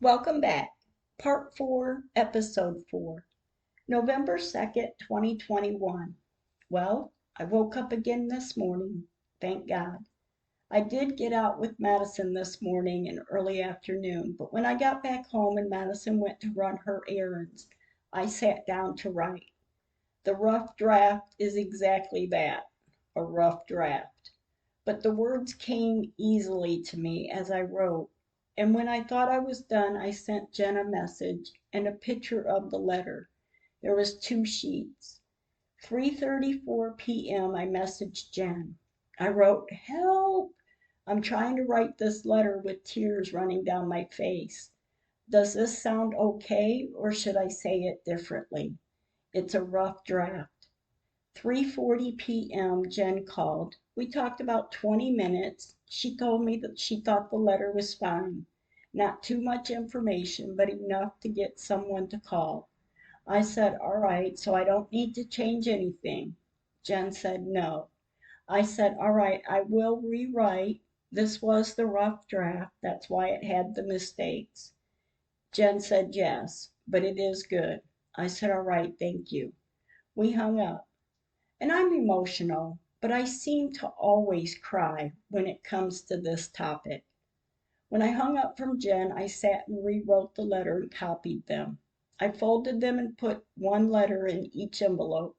Welcome back. Part 4, Episode 4, November 2nd, 2021. Well, I woke up again this morning. Thank God. I did get out with Madison this morning and early afternoon, but when I got back home and Madison went to run her errands, I sat down to write. The rough draft is exactly that, a rough draft. But the words came easily to me as I wrote, and when I thought I was done, I sent Jen a message and a picture of the letter. There was 2 sheets. 3:34 p.m. I messaged Jen. I wrote, "Help! I'm trying to write this letter with tears running down my face. Does this sound okay, or should I say it differently? It's a rough draft." 3:40 p.m. Jen called. We talked about 20 minutes. She told me that she thought the letter was fine. Not too much information, but enough to get someone to call. I said, "All right, so I don't need to change anything." Jen said, "No." I said, "All right, I will rewrite. This was the rough draft. That's why it had the mistakes." Jen said, "Yes, but it is good." I said, "All right, thank you." We hung up. And I'm emotional, but I seem to always cry when it comes to this topic. When I hung up from Jen, I sat and rewrote the letter and copied them. I folded them and put one letter in each envelope,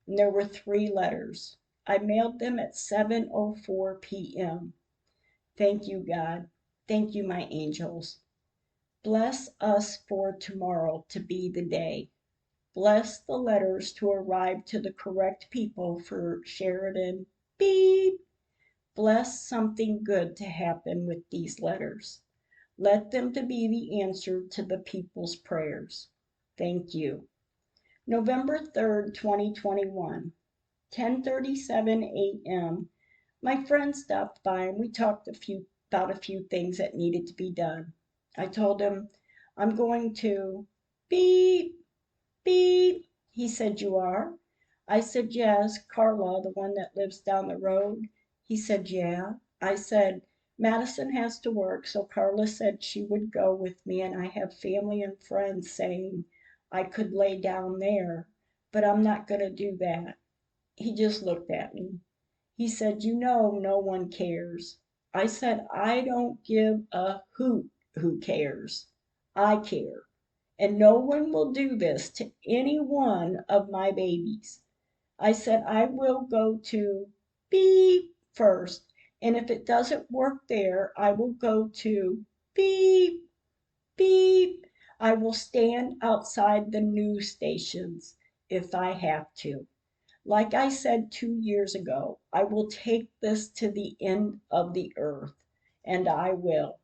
and there were 3 letters. I mailed them at 7:04 p.m. Thank you, God. Thank you, my angels. Bless us for tomorrow to be the day. Bless the letters to arrive to the correct people for Sheridan. Beep. Bless something good to happen with these letters. Let them to be the answer to the people's prayers. Thank you. November 3rd, 2021, 10:37 a.m. My friend stopped by and we talked about a few things that needed to be done. I told him, "I'm going to beep, beep." He said, "You are?" I said, "Yes, Carla, the one that lives down the road." He said, "Yeah." I said, "Madison has to work, so Carla said she would go with me, and I have family and friends saying I could lay down there, but I'm not going to do that." He just looked at me. He said, "You know no one cares." I said, "I don't give a hoot who cares. I care. And no one will do this to any one of my babies." I said, "I will go to beep first, and if it doesn't work there, I will go to beep, beep. I will stand outside the news stations if I have to. Like I said 2 years ago, I will take this to the end of the earth, and I will.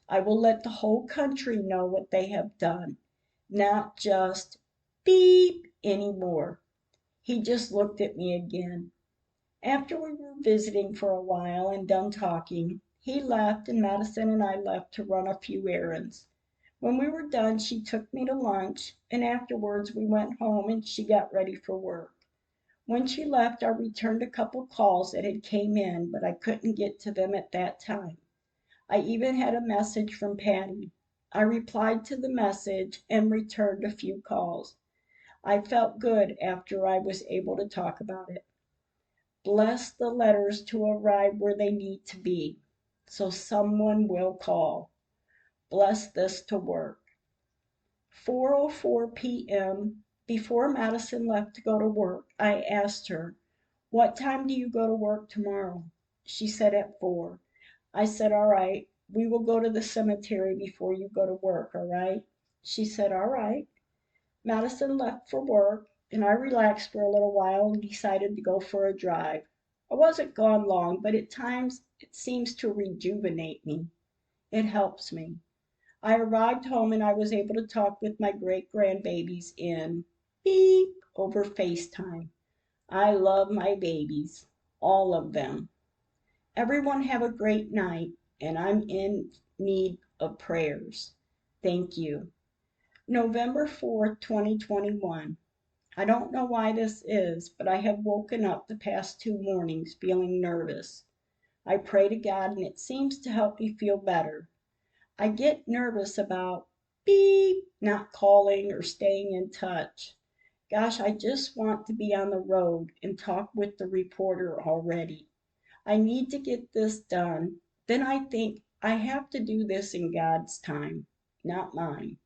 I will let the whole country know what they have done, not just beep anymore." He just looked at me again. After we were visiting for a while and done talking, he left and Madison and I left to run a few errands. When we were done, she took me to lunch, and afterwards we went home and she got ready for work. When she left, I returned a couple calls that had came in, but I couldn't get to them at that time. I even had a message from Patty. I replied to the message and returned a few calls. I felt good after I was able to talk about it. Bless the letters to arrive where they need to be, so someone will call. Bless this to work. 4:04 p.m. Before Madison left to go to work, I asked her, "What time do you go to work tomorrow?" She said at 4. I said, "All right, we will go to the cemetery before you go to work, all right?" She said, "All right." Madison left for work, and I relaxed for a little while and decided to go for a drive. I wasn't gone long, but at times it seems to rejuvenate me. It helps me. I arrived home and I was able to talk with my great grandbabies in beep over FaceTime. I love my babies, all of them. Everyone have a great night, and I'm in need of prayers. Thank you. November 4th, 2021. I don't know why this is, but I have woken up the past 2 mornings feeling nervous. I pray to God and it seems to help me feel better. I get nervous about beep, not calling or staying in touch. Gosh, I just want to be on the road and talk with the reporter already. I need to get this done. Then I think I have to do this in God's time, not mine.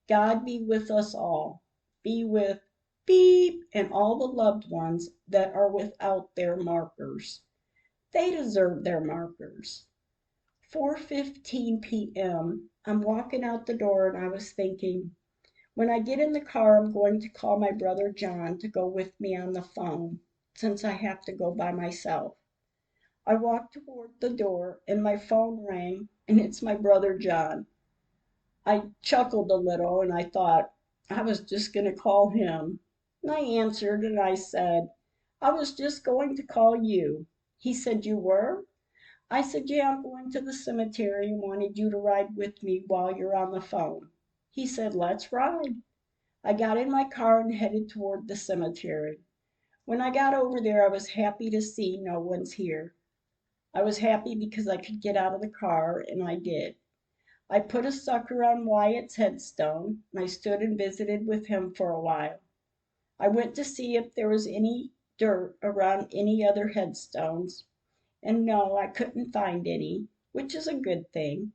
God be with us all. Be with beep and all the loved ones that are without their markers. They deserve their markers. 4:15 p.m. I'm walking out the door and I was thinking, when I get in the car, I'm going to call my brother John to go with me on the phone, since I have to go by myself. I walked toward the door and my phone rang, and it's my brother John. I chuckled a little and I thought I was just going to call him. And I answered and I said, I was just going to call you. He said, you were? I said, yeah, I'm going to the cemetery and wanted you to ride with me while you're on the phone. He said, let's ride. I got in my car and headed toward the cemetery. When I got over there, I was happy to see no one's here. I was happy because I could get out of the car, and I did. I put a sucker on Wyatt's headstone, and I stood and visited with him for a while. I went to see if there was any dirt around any other headstones, and no, I couldn't find any, which is a good thing.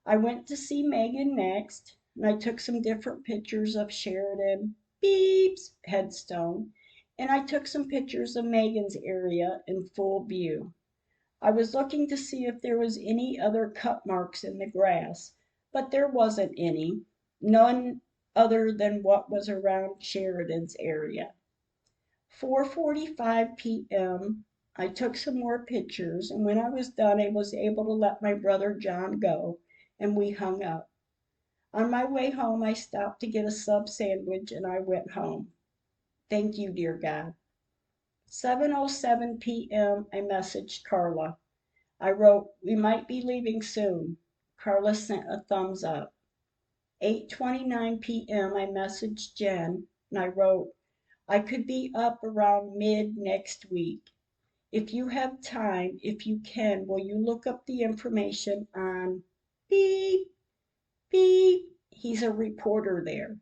I went to see Megan next, and I took some different pictures of Sheridan Beep's headstone, and I took some pictures of Megan's area in full view. I was looking to see if there was any other cut marks in the grass, but there wasn't any, none other than what was around Sheridan's area. 4:45 p.m. I took some more pictures, and when I was done, I was able to let my brother John go, and we hung up. On my way home, I stopped to get a sub sandwich, and I went home. Thank you, dear God. 7:07 p.m. I messaged Carla. I wrote, we might be leaving soon. Carla sent a thumbs up. 8:29 p.m. I messaged Jen and I wrote, I could be up around mid next week. If you have time, if you can, will you look up the information on beep, beep? He's a reporter there.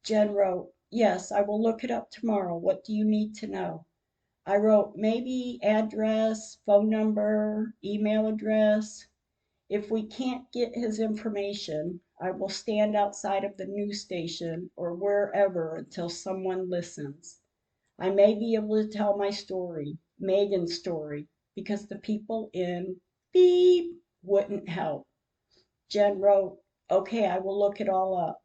Jen wrote, yes, I will look it up tomorrow. What do you need to know? I wrote, maybe address, phone number, email address. If we can't get his information, I will stand outside of the news station or wherever until someone listens. I may be able to tell my story, Megan's story, because the people in beep wouldn't help. Jen wrote, okay, I will look it all up.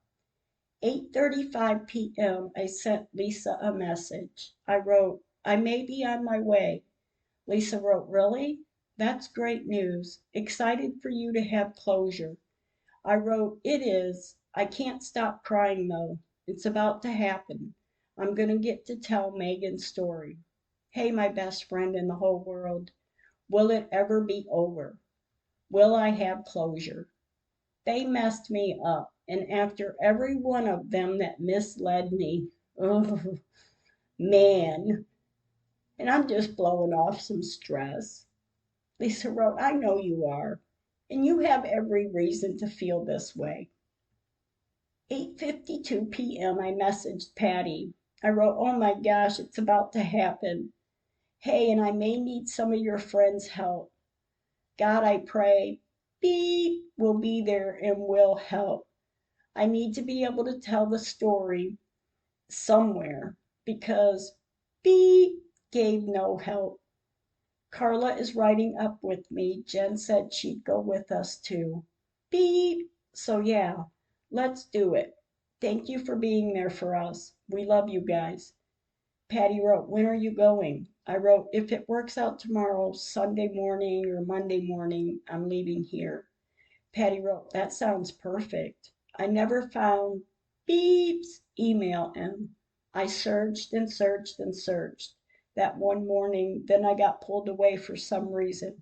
8:35 p.m. I sent Lisa a message. I wrote, I may be on my way. Lisa wrote, really? That's great news. Excited for you to have closure. I wrote, it is. I can't stop crying though. It's about to happen. I'm going to get to tell Megan's story. Hey, my best friend in the whole world. Will it ever be over? Will I have closure? They messed me up. And after every one of them that misled me, oh, man. And I'm just blowing off some stress. Lisa wrote, I know you are, and you have every reason to feel this way. 8:52 p.m. I messaged Patty. I wrote, oh my gosh, it's about to happen. Hey, and I may need some of your friends' help. God, I pray, beep, will be there and will help. I need to be able to tell the story somewhere because beep gave no help. Carla is riding up with me. Jen said she'd go with us too. Beep. So yeah, let's do it. Thank you for being there for us. We love you guys. Patty wrote, when are you going? I wrote, if it works out tomorrow, Sunday morning or Monday morning, I'm leaving here. Patty wrote, that sounds perfect. I never found Beep's email in. I searched and searched and searched that one morning, then I got pulled away for some reason.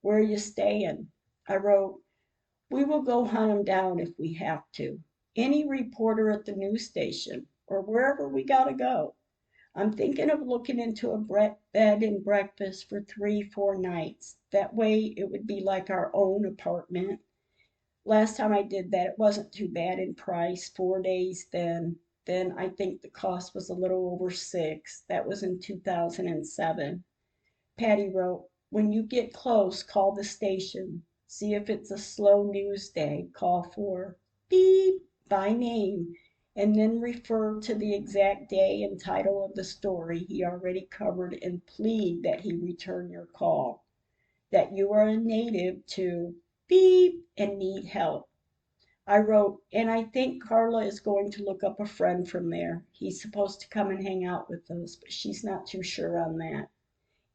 Where are you staying? I wrote, we will go hunt him down if we have to. Any reporter at the news station or wherever we gotta go. I'm thinking of looking into a bed and breakfast for 3-4 nights. That way it would be like our own apartment. Last time I did that, it wasn't too bad in price. 4 days then. Then I think the cost was a little over six. That was in 2007. Patty wrote, when you get close, call the station. See if it's a slow news day. Call for beep by name and then refer to the exact day and title of the story he already covered and plead that he return your call. That you are a native to beep and need help. I wrote, and I think Carla is going to look up a friend from there. He's supposed to come and hang out with us, but she's not too sure on that.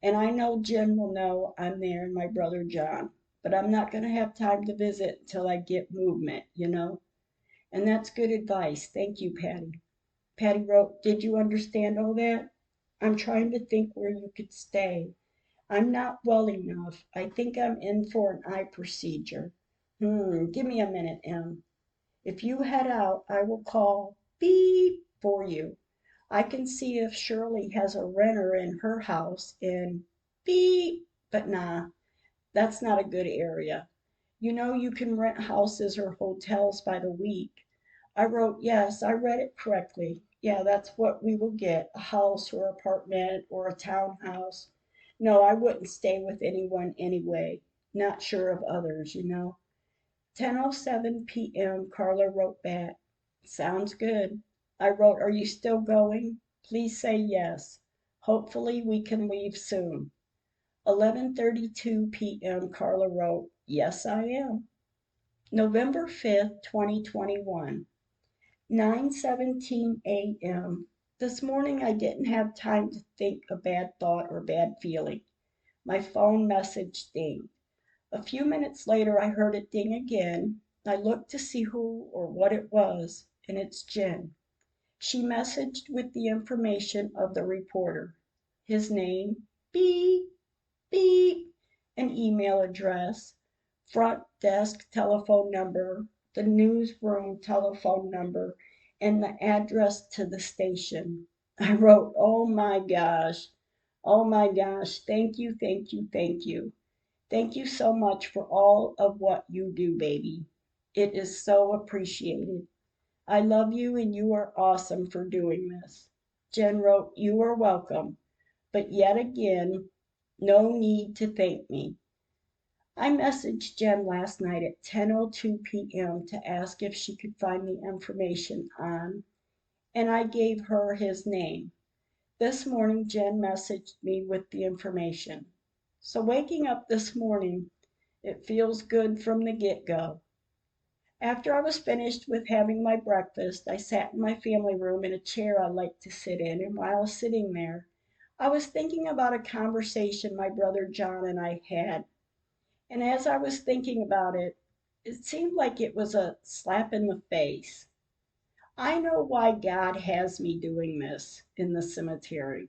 And I know Jen will know I'm there and my brother John, but I'm not going to have time to visit until I get movement. And that's good advice. Thank you, Patty. Patty wrote, did you understand all that? I'm trying to think where you could stay. I'm not well enough. I think I'm in for an eye procedure. Give me a minute, Em. If you head out, I will call beep for you. I can see if Shirley has a renter in her house in beep, but nah, that's not a good area. You can rent houses or hotels by the week. I wrote, yes, I read it correctly. Yeah, that's what we will get, a house or apartment or a townhouse. No, I wouldn't stay with anyone anyway. Not sure of others. 10:07 p.m. Carla wrote back. Sounds good. I wrote, are you still going? Please say yes. Hopefully we can leave soon. 11:32 p.m. Carla wrote, yes, I am. November 5th, 2021. 9:17 a.m. This morning I didn't have time to think a bad thought or bad feeling. My phone message dinged. A few minutes later I heard it ding again. I looked to see who or what it was, and it's Jen. She messaged with the information of the reporter. His name, beep, beep, an email address, front desk telephone number, the newsroom telephone number, and the address to the station. I wrote, oh my gosh, oh my gosh, thank you, thank you, thank you. Thank you so much for all of what you do, baby. It is so appreciated. I love you and you are awesome for doing this. Jen wrote, you are welcome, but yet again, no need to thank me. I messaged Jen last night at 10:02 p.m. to ask if she could find the information on, and I gave her his name. This morning, Jen messaged me with the information. So waking up this morning, it feels good from the get-go. After I was finished with having my breakfast, I sat in my family room in a chair I like to sit in, and while sitting there, I was thinking about a conversation my brother John and I had. And as I was thinking about it, it seemed like it was a slap in the face. I know why God has me doing this in the cemetery,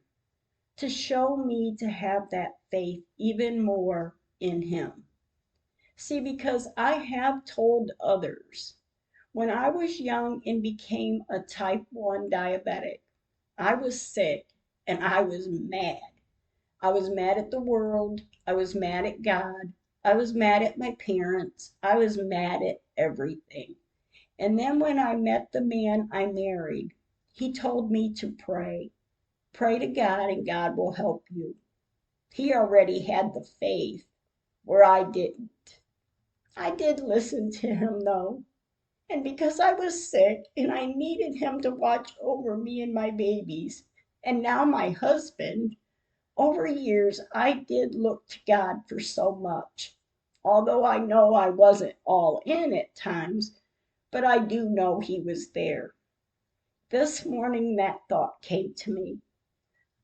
to show me to have that faith even more in Him. See, because I have told others, when I was young and became a type 1 diabetic, I was sick and I was mad. I was mad at the world. I was mad at God. I was mad at my parents. I was mad at everything. And then when I met the man I married, he told me to pray. Pray to God and God will help you. He already had the faith where I didn't. I did listen to him though. And because I was sick and I needed him to watch over me and my babies, and now my husband, over years I did look to God for so much. Although I know I wasn't all in at times, but I do know He was there. This morning that thought came to me.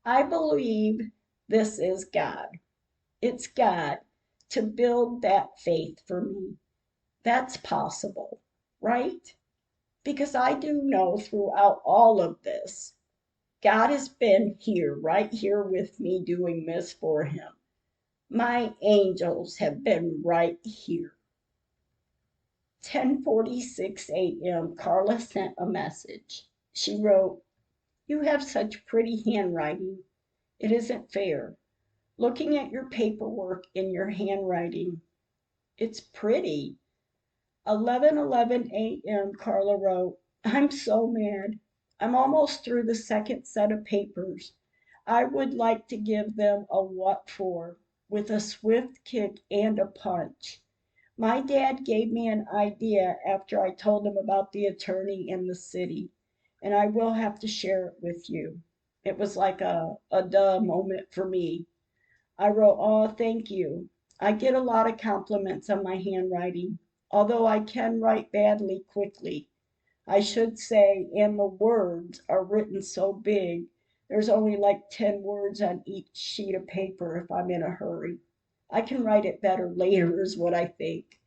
I believe this is God. It's God to build that faith for me. That's possible, right? Because I do know throughout all of this, God has been here, right here with me doing this for Him. My angels have been right here. 10:46 a.m. Carla sent a message. She wrote, you have such pretty handwriting. It isn't fair. Looking at your paperwork in your handwriting, it's pretty. 11:11 a.m., Carla wrote, I'm so mad. I'm almost through the second set of papers. I would like to give them a what for, with a swift kick and a punch. My dad gave me an idea after I told him about the attorney in the city, and I will have to share it with you. It was like a duh moment for me. I wrote, oh, thank you. I get a lot of compliments on my handwriting, although I can write badly quickly. I should say, and the words are written so big, there's only like 10 words on each sheet of paper if I'm in a hurry. I can write it better later, is what I think.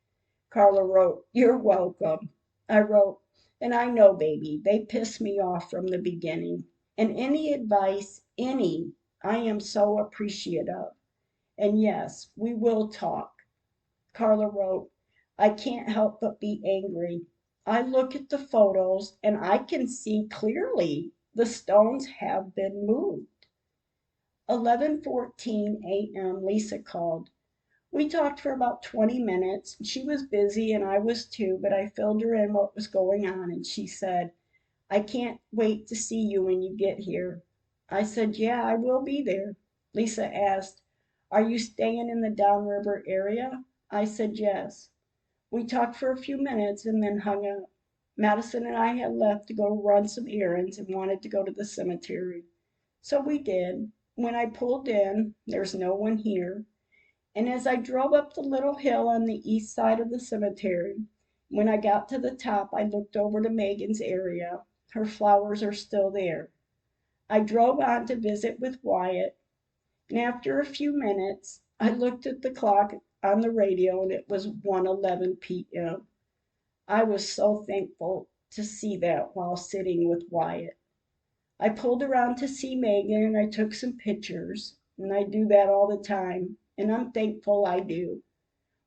Carla wrote, you're welcome. I wrote, and I know, baby, they pissed me off from the beginning. And any advice, I am so appreciative. And yes, we will talk. Carla wrote, I can't help but be angry. I look at the photos and I can see clearly the stones have been moved. 11:14 a.m. Lisa called. We talked for about 20 minutes. She was busy and I was too, but I filled her in what was going on and she said, I can't wait to see you when you get here. I said, yeah, I will be there. Lisa asked, are you staying in the downriver area? I said, yes. We talked for a few minutes and then hung up. Madison and I had left to go run some errands and wanted to go to the cemetery. So we did. When I pulled in, there's no one here. And as I drove up the little hill on the east side of the cemetery, when I got to the top, I looked over to Megan's area. Her flowers are still there. I drove on to visit with Wyatt, and after a few minutes, I looked at the clock on the radio and it was 1:11 p.m. I was so thankful to see that while sitting with Wyatt. I pulled around to see Megan and I took some pictures, and I do that all the time, and I'm thankful I do.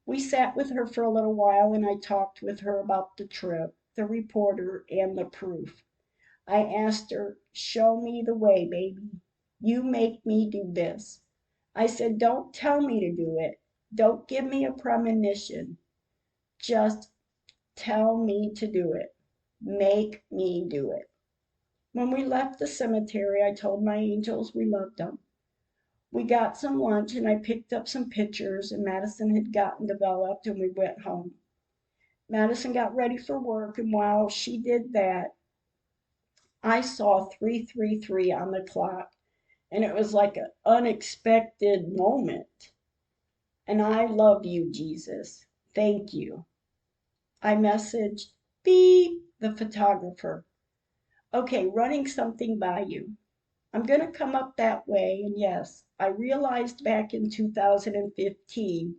We sat with her for a little while and I talked with her about the trip, the reporter, and the proof. I asked her, show me the way, baby. You make me do this. I said, don't tell me to do it. Don't give me a premonition. Just tell me to do it. Make me do it. When we left the cemetery, I told my angels we loved them. We got some lunch and I picked up some pictures, and Madison had gotten developed and we went home. Madison got ready for work, and while she did that, I saw 333 on the clock, and it was like an unexpected moment. And I love you, Jesus. Thank you. I messaged Beep, the photographer. Okay, running something by you. I'm going to come up that way, and yes, I realized back in 2015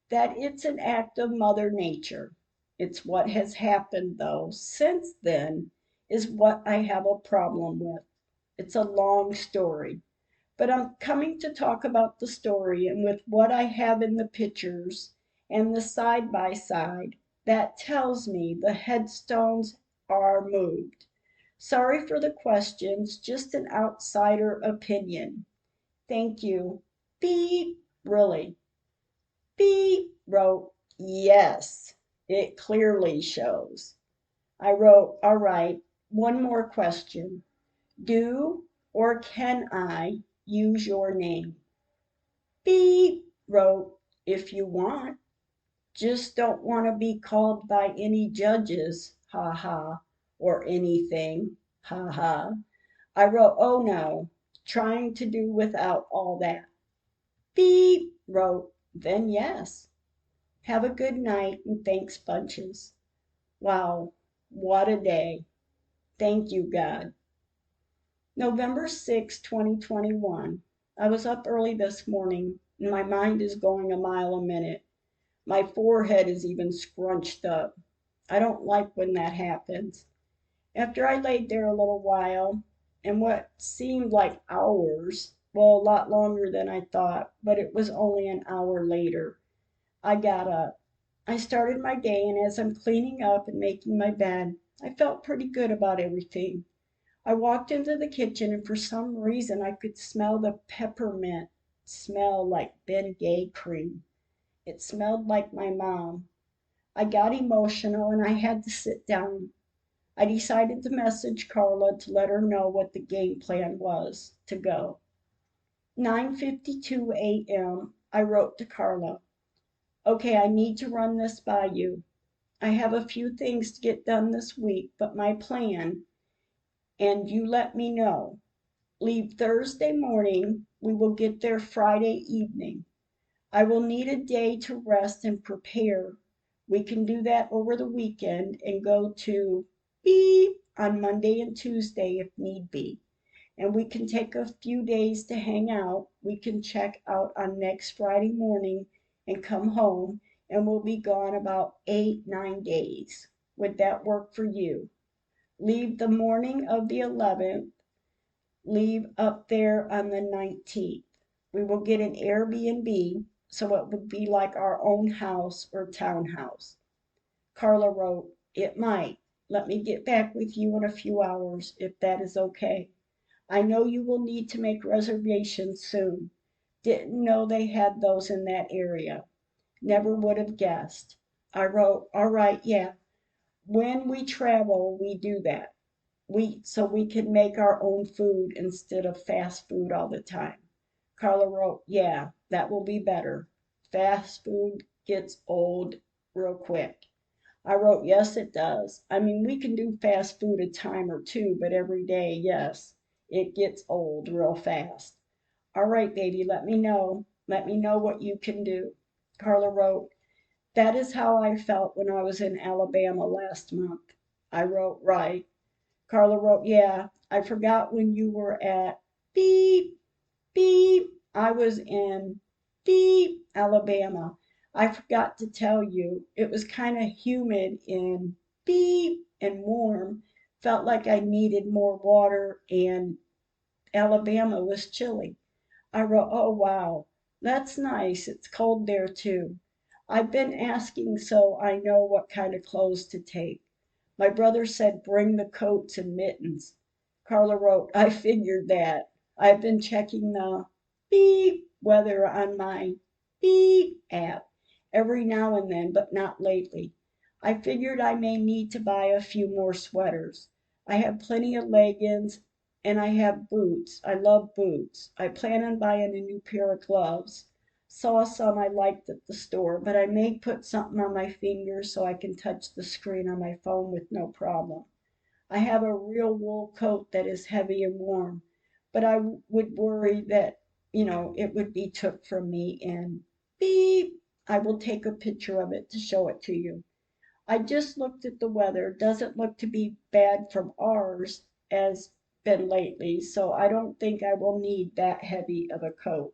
that it's an act of Mother Nature. It's what has happened, though, since then is what I have a problem with. It's a long story, but I'm coming to talk about the story, and with what I have in the pictures and the side by side, that tells me the headstones are moved. Sorry for the questions, just an outsider opinion. Thank you. Beep, really. Beep wrote, yes, it clearly shows. I wrote, all right, one more question. Do or can I use your name? Beep wrote, if you want. Just don't want to be called by any judges, ha ha, or anything, ha ha. I wrote, oh no, trying to do without all that. Beep wrote, then yes. Have a good night and thanks bunches. Wow, what a day. Thank you, God. November 6, 2021. I was up early this morning and my mind is going a mile a minute. My forehead is even scrunched up. I don't like when that happens. After I laid there a little while, and what seemed like hours, well, a lot longer than I thought, but it was only an hour later, I got up. I started my day, and as I'm cleaning up and making my bed, I felt pretty good about everything. I walked into the kitchen, and for some reason, I could smell the peppermint smell like Ben Gay cream. It smelled like my mom. I got emotional and I had to sit down. I decided to message Carla to let her know what the game plan was to go. 9:52 a.m. I wrote to Carla. Okay, I need to run this by you. I have a few things to get done this week, but my plan, and you let me know. Leave Thursday morning. We will get there Friday evening. I will need a day to rest and prepare. We can do that over the weekend and go to beep on Monday and Tuesday if need be. And we can take a few days to hang out. We can check out on next Friday morning and come home, and we'll be gone about 8, 9 days. Would that work for you? Leave the morning of the 11th, leave up there on the 19th. We will get an Airbnb, so it would be like our own house or townhouse. Carla wrote, it might. Let me get back with you in a few hours, if that is okay. I know you will need to make reservations soon. Didn't know they had those in that area. Never would have guessed. I wrote, all right, yeah. When we travel, we do that. So we can make our own food instead of fast food all the time. Carla wrote, yeah, that will be better. Fast food gets old real quick. I wrote, yes, it does. I mean, we can do fast food a time or two, but every day, yes, it gets old real fast. All right, baby, let me know. Let me know what you can do. Carla wrote, that is how I felt when I was in Alabama last month. I wrote, right. Carla wrote, yeah, I forgot when you were at beep, beep. I was in beep, Alabama. I forgot to tell you, it was kind of humid in beep and warm. Felt like I needed more water, and Alabama was chilly. I wrote, oh, wow, that's nice. It's cold there too. I've been asking so I know what kind of clothes to take. My brother said bring the coats and mittens. Carla wrote, I figured that. I've been checking the beep weather on my beep app every now and then, but not lately. I figured I may need to buy a few more sweaters. I have plenty of leggings and I have boots. I love boots. I plan on buying a new pair of gloves. Saw some I liked at the store, but I may put something on my fingers so I can touch the screen on my phone with no problem. I have a real wool coat that is heavy and warm, but I would worry that, it would be took from me and beep. I will take a picture of it to show it to you. I just looked at the weather. Doesn't look to be bad from ours as been lately, so I don't think I will need that heavy of a coat.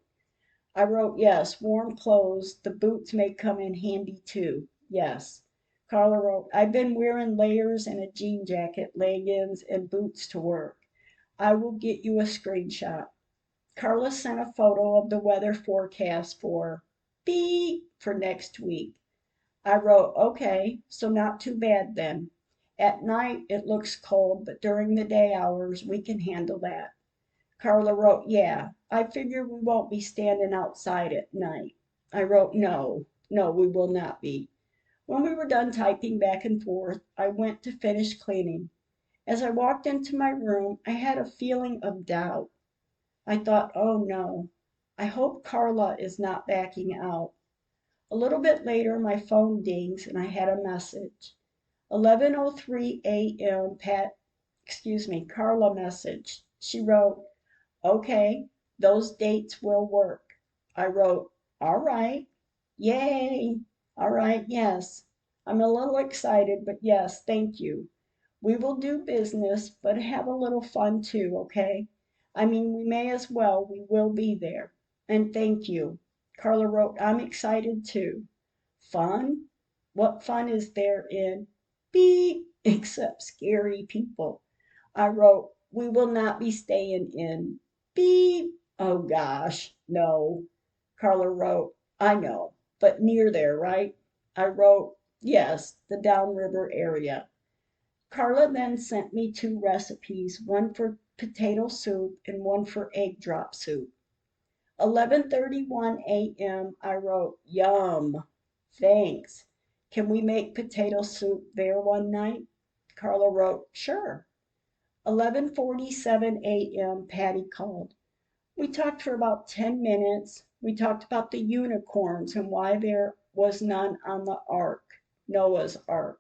I wrote, yes, warm clothes. The boots may come in handy too. Yes. Carla wrote, I've been wearing layers and a jean jacket, leggings, and boots to work. I will get you a screenshot. Carla sent a photo of the weather forecast for beep for next week. I wrote, okay, so not too bad then. At night it looks cold, but during the day hours we can handle that. Carla wrote, yeah, I figure we won't be standing outside at night. I wrote, no, no, we will not be. When we were done typing back and forth, I went to finish cleaning. As I walked into my room, I had a feeling of doubt. I thought, oh no, I hope Carla is not backing out. A little bit later, my phone dings and I had a message. 11:03 a.m. Carla messaged. She wrote, okay, those dates will work. I wrote, all right, yay, all right, yes. I'm a little excited, but yes, thank you. We will do business, but have a little fun too, okay? I mean, we may as well. We will be there. And thank you. Carla wrote, I'm excited too. Fun? What fun is there in beep except scary people? I wrote, we will not be staying in beep. Oh gosh, no. Carla wrote, I know, but near there, right? I wrote, yes, the downriver area. Carla then sent me two recipes, one for potato soup and one for egg drop soup. 11:31 a.m. I wrote, yum, thanks. Can we make potato soup there one night? Carla wrote, sure. 11:47 a.m. Patty called. We talked for about 10 minutes. We talked about the unicorns and why there was none on the ark, Noah's ark.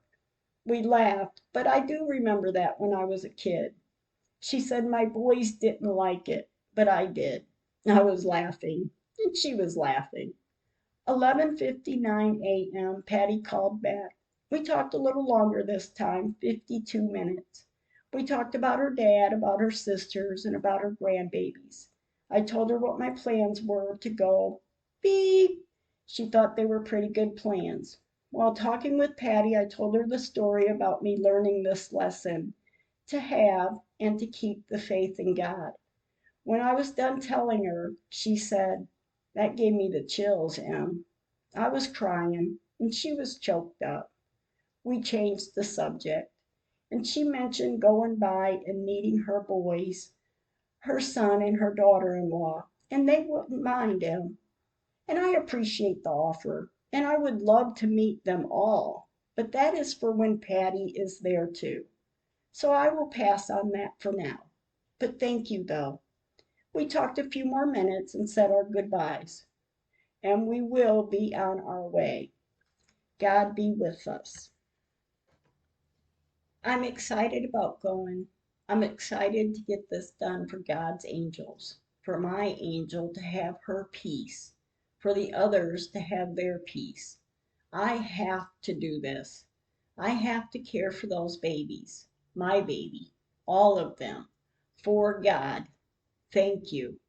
We laughed, but I do remember that when I was a kid. She said my boys didn't like it, but I did. I was laughing, and she was laughing. 11:59 a.m. Patty called back. We talked a little longer this time, 52 minutes. We talked about her dad, about her sisters, and about her grandbabies. I told her what my plans were to go. Beep! She thought they were pretty good plans. While talking with Patty, I told her the story about me learning this lesson to have and to keep the faith in God. When I was done telling her, she said, that gave me the chills, Em. I was crying, and she was choked up. We changed the subject, and she mentioned going by and meeting her boys, her son and her daughter-in-law, and they wouldn't mind, Em. And I appreciate the offer, and I would love to meet them all, but that is for when Patty is there too. So I will pass on that for now. But thank you, though. We talked a few more minutes and said our goodbyes, and we will be on our way. God be with us. I'm excited about going. I'm excited to get this done for God's angels, for my angel to have her peace, for the others to have their peace. I have to do this. I have to care for those babies, my baby, all of them, for God. Thank you.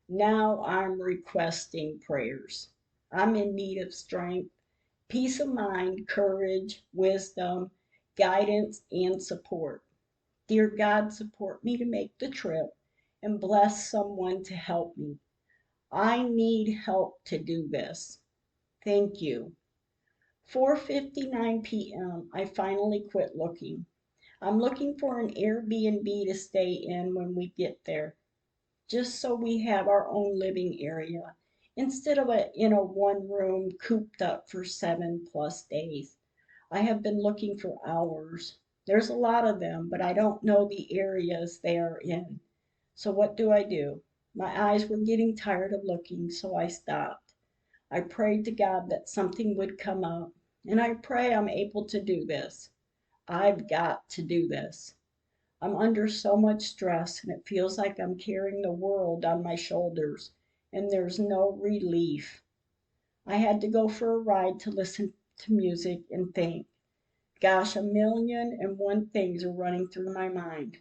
Now I'm requesting prayers. I'm in need of strength, peace of mind, courage, wisdom, guidance, and support. Dear God, support me to make the trip and bless someone to help me. I need help to do this. Thank you. 4:59 p.m. I finally quit looking. I'm looking for an Airbnb to stay in when we get there, just so we have our own living area instead of in a one room cooped up for 7+ days. I have been looking for hours. There's a lot of them, but I don't know the areas they are in. So what do? My eyes were getting tired of looking, so I stopped. I prayed to God that something would come up, and I pray I'm able to do this. I've got to do this. I'm under so much stress, and it feels like I'm carrying the world on my shoulders, and there's no relief. I had to go for a ride to listen to music and think. Gosh, a million and one things are running through my mind.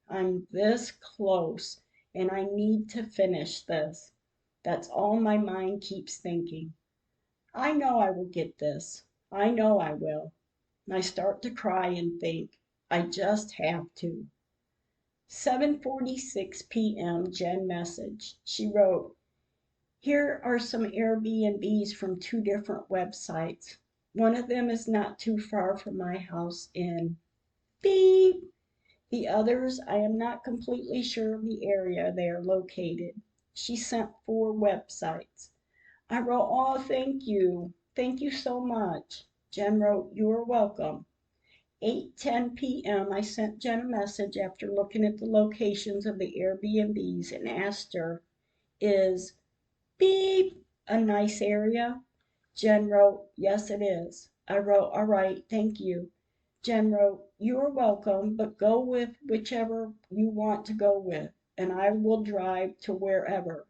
I'm this close, and I need to finish this. That's all my mind keeps thinking. I know I will get this. I know I will. And I start to cry and think, I just have to. 7:46 p.m. Jen message. She wrote, here are some Airbnbs from two different websites. One of them is not too far from my house in beep. The others, I am not completely sure of the area they are located. She sent 4 websites. I wrote, oh, thank you. Thank you so much. Jen wrote, you are welcome. 8:10 p.m. I sent Jen a message after looking at the locations of the Airbnbs and asked her, is beep a nice area? Jen wrote, yes, it is. I wrote, all right, thank you. Jen wrote, you are welcome, but go with whichever you want to go with, and I will drive to wherever.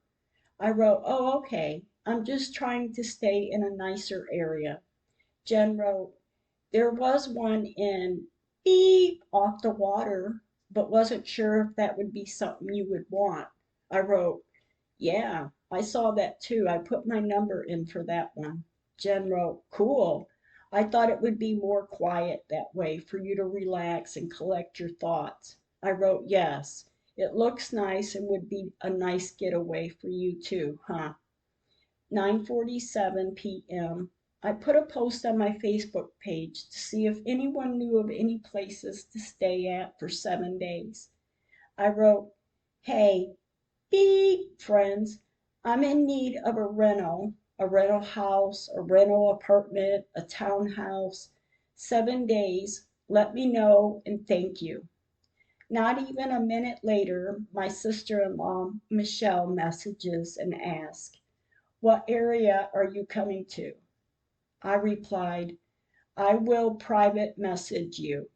I wrote, oh, okay. I'm just trying to stay in a nicer area. Jen wrote, there was one in beep off the water, but wasn't sure if that would be something you would want. I wrote, yeah, I saw that too. I put my number in for that one. Jen wrote, cool. I thought it would be more quiet that way for you to relax and collect your thoughts. I wrote, yes. It looks nice and would be a nice getaway for you too, huh? 9:47 p.m. I put a post on my Facebook page to see if anyone knew of any places to stay at for 7 days. I wrote, hey, beep, friends, I'm in need of a a rental house, a rental apartment, a townhouse. 7 days. Let me know and thank you. Not even a minute later, my sister-in-law, Michelle, messages and asks, "What area are you coming to?" I replied, "I will private message you."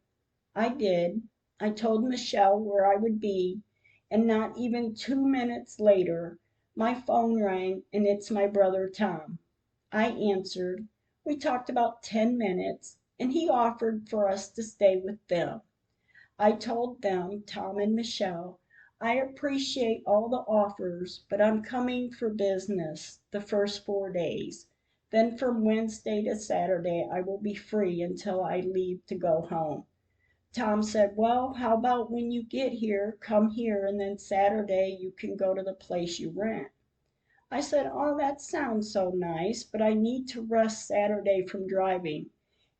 I did. I told Michelle where I would be, and not even 2 minutes later, my phone rang and it's my brother Tom. I answered. We talked about 10 minutes, and he offered for us to stay with them. I told them, Tom and Michelle, I appreciate all the offers, but I'm coming for business the first 4 days. Then from Wednesday to Saturday, I will be free until I leave to go home. Tom said, "Well, how about when you get here, come here, and then Saturday you can go to the place you rent." I said, "Oh, that sounds so nice, but I need to rest Saturday from driving,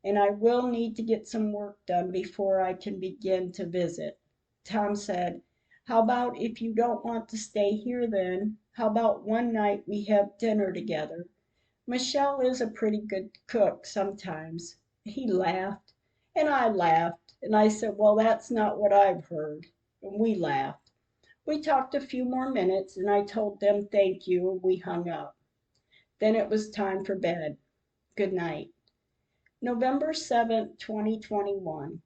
and I will need to get some work done before I can begin to visit." Tom said, "How about if you don't want to stay here then? How about one night we have dinner together? Michelle is a pretty good cook sometimes." He laughed, and I laughed, and I said, "Well, that's not what I've heard." And we laughed. We talked a few more minutes, and I told them thank you, and we hung up. Then it was time for bed. Good night. November 7th, 2021.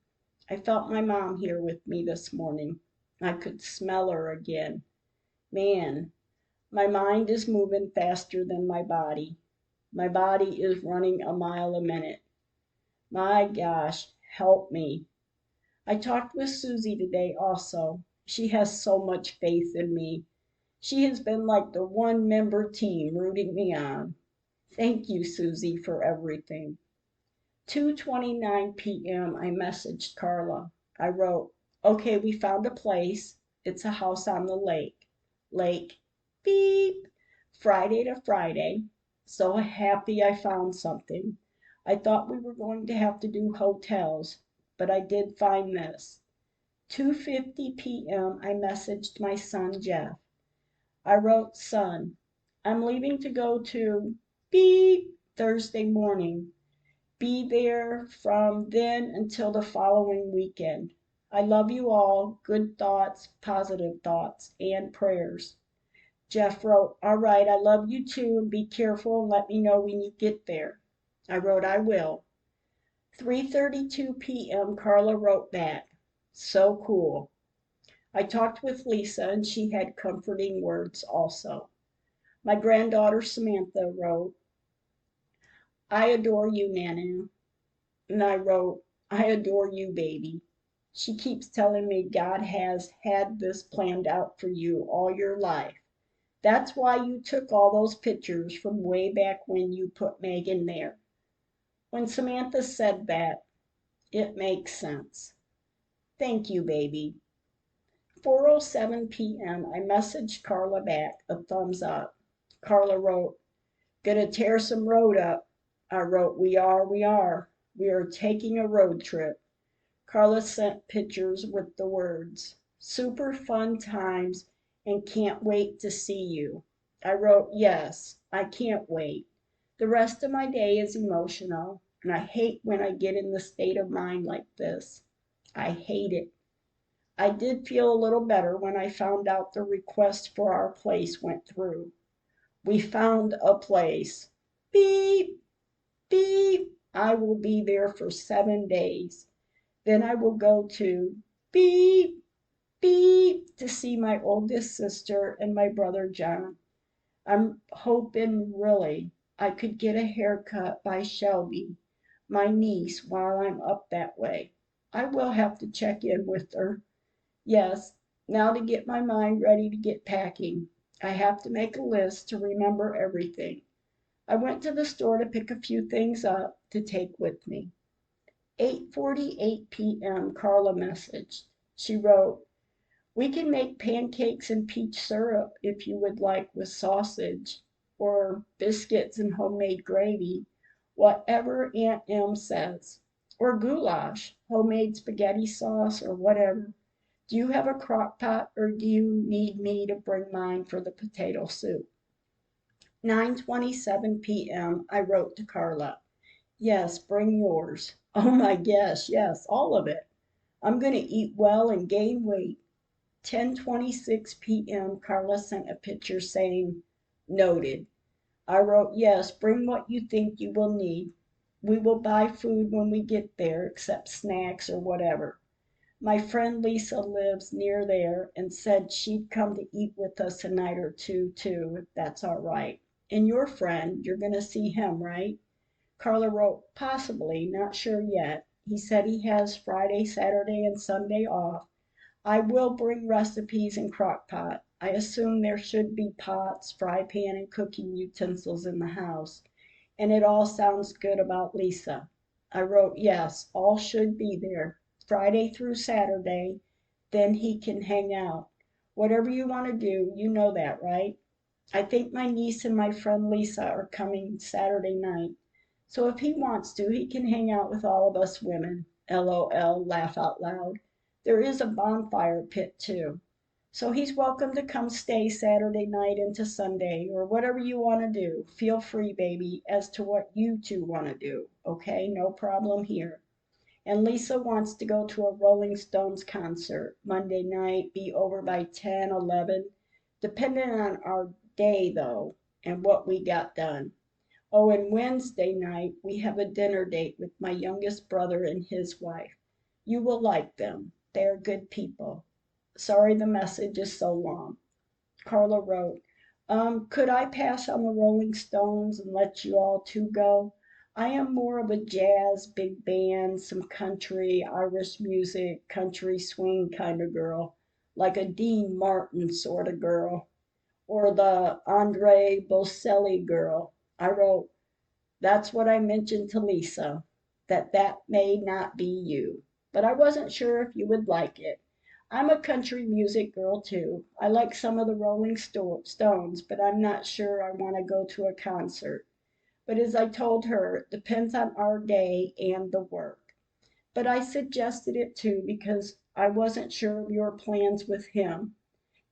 I felt my mom here with me this morning. I could smell her again. Man, my mind is moving faster than my body. My body is running a mile a minute. My gosh, help me. I talked with Susie today also. She has so much faith in me. She has been like the one-member team rooting me on. Thank you, Susie, for everything. 2:29 p.m. I messaged Carla. I wrote, "Okay, we found a place. It's a house on the lake. Lake, beep, Friday to Friday. So happy I found something. I thought we were going to have to do hotels, but I did find this." 2:50 p.m. I messaged my son Jeff. I wrote, "Son, I'm leaving to go to beep Thursday morning. Be there from then until the following weekend. I love you all. Good thoughts, positive thoughts, and prayers." Jeff wrote, "All right, I love you too, and be careful and let me know when you get there." I wrote, "I will." 3:32 p.m. Carla wrote back, "So cool." I talked with Lisa, and she had comforting words also. My granddaughter Samantha wrote, "I adore you, Nana." And I wrote, "I adore you, baby." She keeps telling me God has had this planned out for you all your life. That's why you took all those pictures from way back when you put Megan there. When Samantha said that, it makes sense. Thank you, baby. 4:07 p.m. I messaged Carla back a thumbs up. Carla wrote, "Gonna tear some road up." I wrote, we are. We are taking a road trip." Carla sent pictures with the words, "Super fun times and can't wait to see you." I wrote, "Yes, I can't wait." The rest of my day is emotional, and I hate when I get in the state of mind like this. I hate it. I did feel a little better when I found out the request for our place went through. We found a place. Beep, beep. I will be there for 7 days. Then I will go to beep, beep to see my oldest sister and my brother John. I'm hoping really I could get a haircut by Shelby, my niece, while I'm up that way. I will have to check in with her. Yes, now to get my mind ready to get packing. I have to make a list to remember everything. I went to the store to pick a few things up to take with me. 8:48 p.m. Carla messaged. She wrote, "We can make pancakes and peach syrup if you would like with sausage, or biscuits and homemade gravy, whatever Aunt Em says, or goulash, homemade spaghetti sauce, or whatever. Do you have a crock pot, or do you need me to bring mine for the potato soup?" 9:27 p.m. I wrote to Carla. Yes, bring yours. Oh my gosh, yes, all of it. I'm going to eat well and gain weight. 10:26 p.m. Carla sent a picture saying, noted. I wrote, yes, bring what you think you will need. We will buy food when we get there, except snacks or whatever. My friend Lisa lives near there and said she'd come to eat with us a night or two, too, if that's all right. And your friend, you're going to see him, right? Carla wrote, possibly, not sure yet. He said he has Friday, Saturday, and Sunday off. I will bring recipes and crock pot. I assume there should be pots, fry pan, and cooking utensils in the house. And it all sounds good about Lisa. I wrote, yes, all should be there. Friday through Saturday, then he can hang out. Whatever you want to do, you know that, right? I think my niece and my friend Lisa are coming Saturday night. So if he wants to, he can hang out with all of us women. LOL, laugh out loud. There is a bonfire pit too. So he's welcome to come stay Saturday night into Sunday or whatever you want to do. Feel free, baby, as to what you two want to do. Okay, no problem here. And Lisa wants to go to a Rolling Stones concert Monday night, be over by 10, 11, depending on our day though, and what we got done. Oh, and Wednesday night we have a dinner date with my youngest brother and his wife. You will like them. They are good people. Sorry the message is so long. Carla wrote, could I pass on the Rolling Stones and let you all two go? I am more of a jazz, big band, some country, Irish music, country swing kind of girl, like a Dean Martin sort of girl, or the Andre Bocelli girl. I wrote, that's what I mentioned to Lisa, that may not be you, but I wasn't sure if you would like it. I'm a country music girl too. I like some of the Rolling Stones, but I'm not sure I want to go to a concert. But as I told her, it depends on our day and the work. But I suggested it too because I wasn't sure of your plans with him,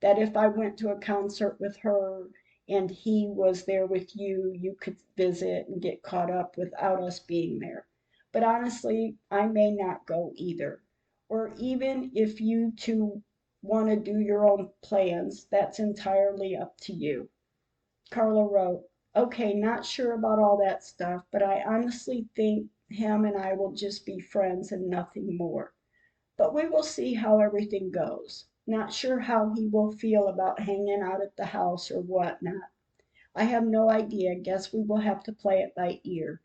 that if I went to a concert with her and he was there with you, you could visit and get caught up without us being there. But honestly, I may not go either. Or even if you two want to do your own plans, that's entirely up to you. Carla wrote, okay, not sure about all that stuff, but I honestly think him and I will just be friends and nothing more. But we will see how everything goes. Not sure how he will feel about hanging out at the house or what not. I have no idea. Guess we will have to play it by ear.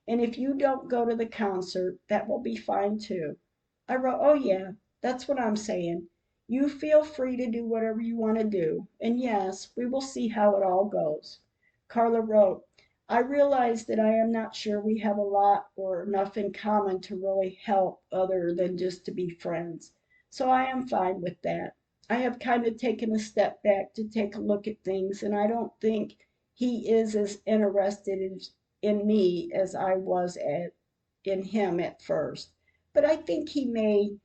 And if you don't go to the concert, that will be fine too. I wrote, oh yeah, that's what I'm saying. You feel free to do whatever you want to do. And yes, we will see how it all goes. Carla wrote, I realize that I am not sure we have a lot or enough in common to really help other than just to be friends. So I am fine with that. I have kind of taken a step back to take a look at things, and I don't think he is as interested in me as I was in him at first. But I think he may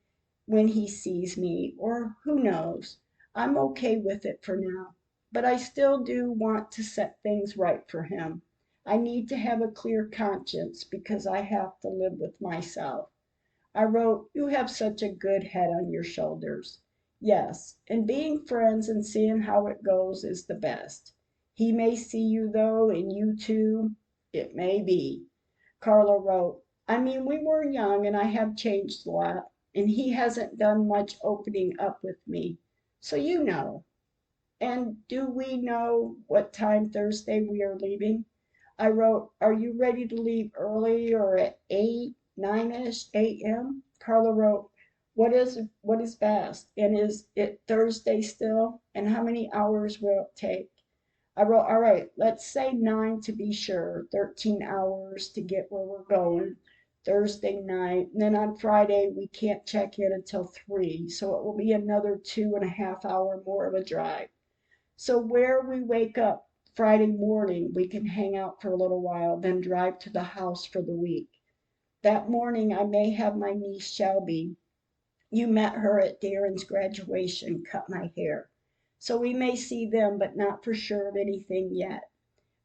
when he sees me, or who knows. I'm okay with it for now. But I still do want to set things right for him. I need to have a clear conscience because I have to live with myself. I wrote, you have such a good head on your shoulders. Yes, and being friends and seeing how it goes is the best. He may see you though, and you too. It may be. Carla wrote, I mean, we were young and I have changed a lot, and he hasn't done much opening up with me. So you know. And do we know what time Thursday we are leaving? I wrote, are you ready to leave early or at 8, 9-ish a.m.? Carla wrote, what is best? And is it Thursday still? And how many hours will it take? I wrote, all right, let's say 9 to be sure, 13 hours to get where we're going. Thursday night, and then on Friday we can't check in until 3, so it will be another 2.5 hour more of a drive. So where we wake up Friday morning, we can hang out for a little while, then drive to the house for the week. That morning I may have my niece Shelby. You met her at Darren's graduation, cut my hair. So we may see them, but not for sure of anything yet.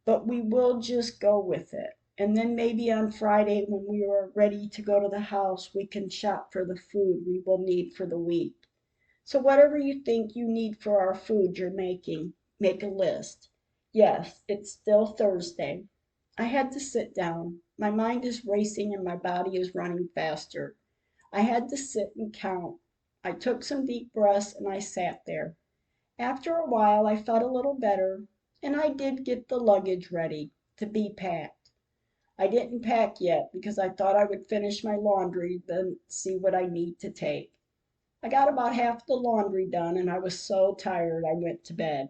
but we will just go with it. And then maybe on Friday, when we are ready to go to the house, we can shop for the food we will need for the week. So whatever you think you need for our food you're making, make a list. Yes, it's still Thursday. I had to sit down. My mind is racing and my body is running faster. I had to sit and count. I took some deep breaths and I sat there. After a while I felt a little better, and I did get the luggage ready to be packed. I didn't pack yet because I thought I would finish my laundry, then see what I need to take. I got about half the laundry done and I was so tired I went to bed.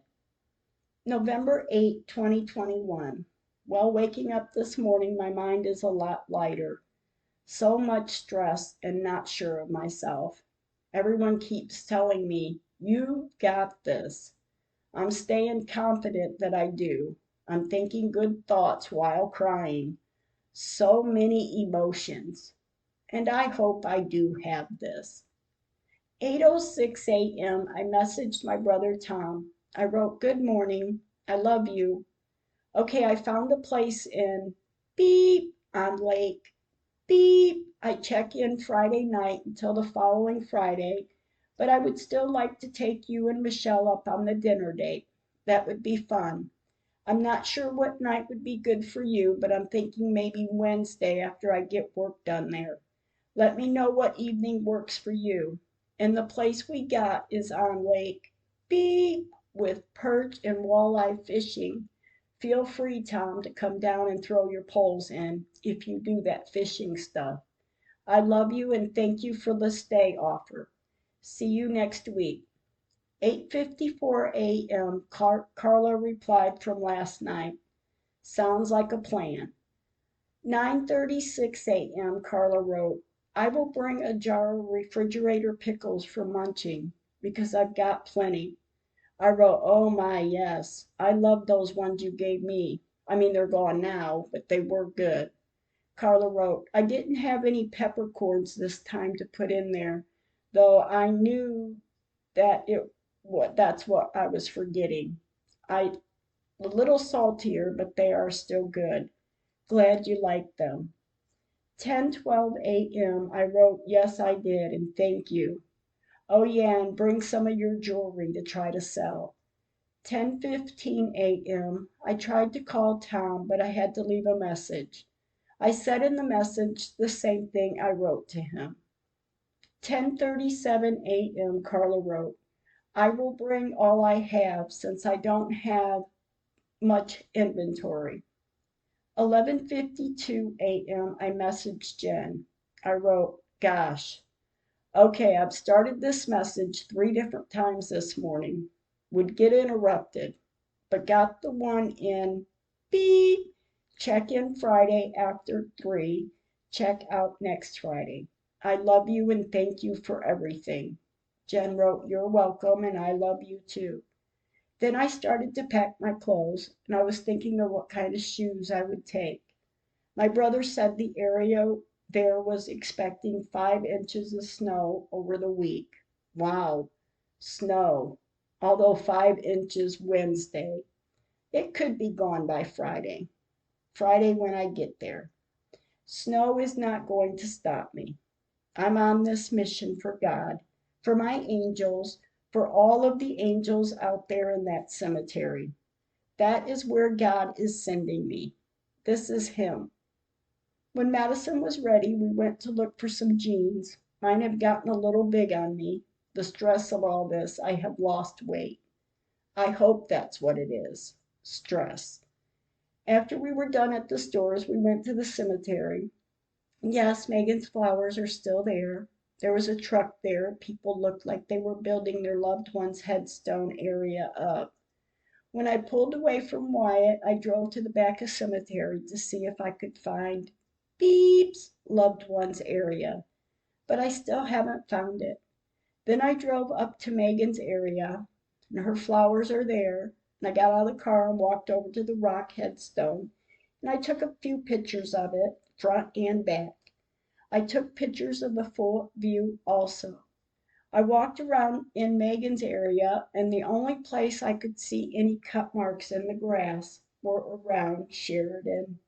November 8, 2021. Well, waking up this morning, my mind is a lot lighter. So much stress and not sure of myself. Everyone keeps telling me, "You got this." I'm staying confident that I do. I'm thinking good thoughts while crying. So many emotions. And I hope I do have this. 8:06 a.m. I messaged my brother Tom. I wrote, "Good morning. I love you. Okay, I found a place in beep on Lake beep. I check in Friday night until the following Friday, but I would still like to take you and Michelle up on the dinner date. That would be fun. I'm not sure what night would be good for you, but I'm thinking maybe Wednesday after I get work done there. Let me know what evening works for you. And the place we got is on Lake beep with perch and walleye fishing. Feel free, Tom, to come down and throw your poles in if you do that fishing stuff. I love you and thank you for the stay offer. See you next week." 8:54 a.m. Carla replied from last night. Sounds like a plan. 9:36 a.m. Carla wrote, "I will bring a jar of refrigerator pickles for munching because I've got plenty." I wrote, "Oh my, yes. I love those ones you gave me. I mean, they're gone now, but they were good." Carla wrote, "I didn't have any peppercorns this time to put in there, though I knew that's what I was forgetting. A little saltier, but they are still good. Glad you liked them." 10:12 a.m. I wrote, "Yes, I did, and thank you. Oh yeah, and bring some of your jewelry to try to sell." 10:15 a.m. I tried to call Tom, but I had to leave a message. I said in the message the same thing I wrote to him. 10:37 a.m. Carla wrote, "I will bring all I have since I don't have much inventory." 11:52 a.m. I messaged Jen. I wrote, "Gosh, okay, I've started this message 3 different times this morning. Would get interrupted, but got the one in beep. Check in Friday after 3. Check out next Friday. I love you and thank you for everything." Jen wrote, "You're welcome and I love you too." Then I started to pack my clothes and I was thinking of what kind of shoes I would take. My brother said the area there was expecting 5 inches of snow over the week. Wow, snow. Although 5 inches Wednesday. It could be gone by Friday. Friday when I get there. Snow is not going to stop me. I'm on this mission for God, for my angels, for all of the angels out there in that cemetery. That is where God is sending me. This is Him. When Madison was ready, we went to look for some jeans. Mine have gotten a little big on me. The stress of all this, I have lost weight. I hope that's what it is. Stress. After we were done at the stores, we went to the cemetery. Yes, Megan's flowers are still there. There was a truck there. People looked like they were building their loved one's headstone area up. When I pulled away from Wyatt, I drove to the back of the cemetery to see if I could find Beep's loved one's area, but I still haven't found it. Then I drove up to Megan's area, and her flowers are there. And I got out of the car and walked over to the rock headstone, and I took a few pictures of it, front and back. I took pictures of the full view also. I walked around in Megan's area, and the only place I could see any cut marks in the grass were around Sheridan.